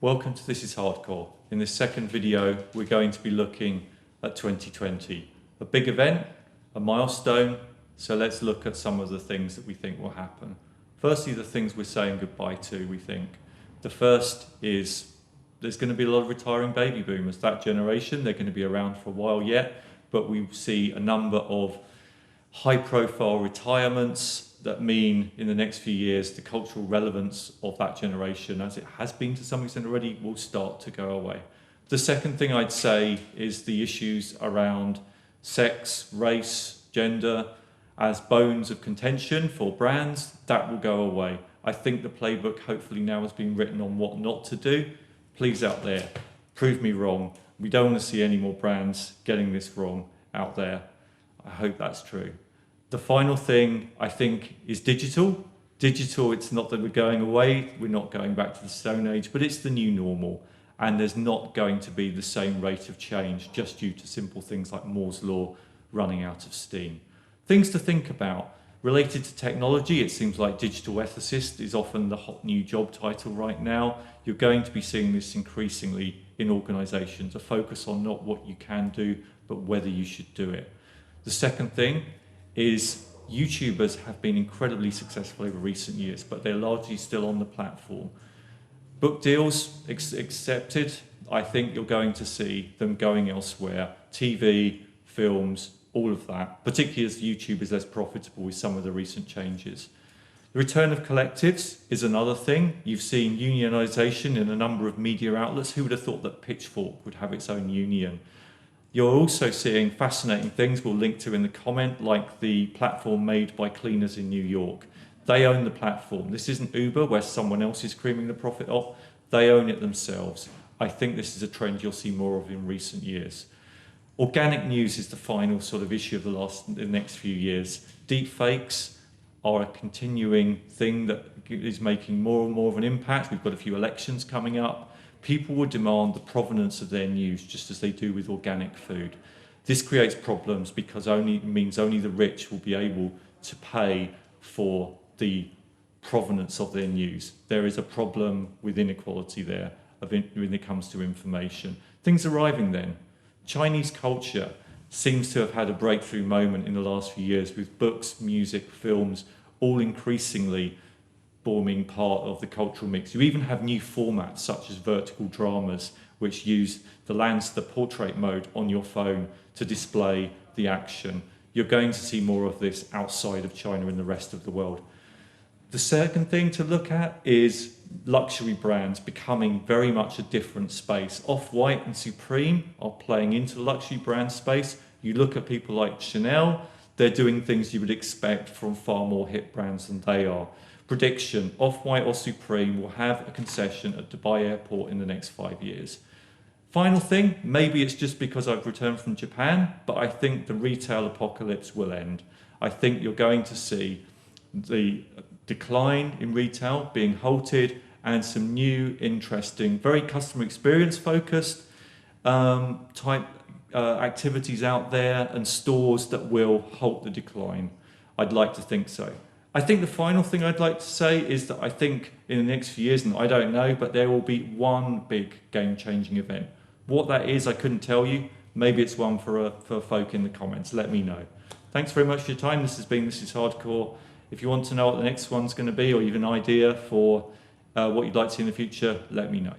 Welcome to This is Hardcore. In this second video, we're going to be looking at 2020. A big event, a milestone, so let's look at some of the things that we think will happen. Firstly, the things we're saying goodbye to, we think. The first is there's going to be a lot of retiring baby boomers. That generation, they're going to be around for a while yet, but we see a number of high-profile retirements that mean in the next few years the cultural relevance of that generation, as it has been to some extent already, will start to go away. The second thing I'd say is the issues around sex, race, gender as bones of contention for brands, that will go away. I think the playbook hopefully now has been written on what not to do. Please out there, prove me wrong. We don't want to see any more brands getting this wrong out there. I hope that's true. The final thing, I think, is digital. Digital, it's not that we're going away, we're not going back to the Stone Age, but it's the new normal. And there's not going to be the same rate of change just due to simple things like Moore's Law running out of steam. Things to think about. Related to technology, it seems like digital ethicist is often the hot new job title right now. You're going to be seeing this increasingly in organizations, a focus on not what you can do, but whether you should do it. The second thing is YouTubers have been incredibly successful over recent years, but they're largely still on the platform. Book deals accepted. I think you're going to see them going elsewhere. TV, films, all of that, particularly as YouTube is less profitable with some of the recent changes. The return of collectives is another thing. You've seen unionization in a number of media outlets. Who would have thought that Pitchfork would have its own union? You're also seeing fascinating things we'll link to in the comment, like the platform made by cleaners in New York. They own the platform. This isn't Uber where someone else is creaming the profit off. They own it themselves. I think this is a trend you'll see more of in recent years. Organic news is the final sort of issue of the next few years. Deepfakes are a continuing thing that is making more and more of an impact. We've got a few elections coming up. People will demand the provenance of their news, just as they do with organic food. This creates problems because it means only the rich will be able to pay for the provenance of their news. There is a problem with inequality there when it comes to information. Things arriving then. Chinese culture seems to have had a breakthrough moment in the last few years with books, music, films, all increasingly forming part of the cultural mix. You even have new formats such as vertical dramas, which use the portrait mode on your phone to display the action. You're going to see more of this outside of China and the rest of the world. The second thing to look at is luxury brands becoming very much a different space. Off-White and Supreme are playing into the luxury brand space. You look at people like Chanel, they're doing things you would expect from far more hip brands than they are. Prediction, Off-White or Supreme will have a concession at Dubai Airport in the next 5 years. Final thing, maybe it's just because I've returned from Japan, but I think the retail apocalypse will end. I think you're going to see the decline in retail being halted and some new, interesting, very customer experience focused type activities out there and stores that will halt the decline. I'd like to think so. I think the final thing I'd like to say is that I think in the next few years, and I don't know, but there will be one big game-changing event. What that is, I couldn't tell you. Maybe it's one for folk in the comments. Let me know. Thanks very much for your time. This is Hardcore. If you want to know what the next one's going to be, or you have an idea for what you'd like to see in the future, let me know.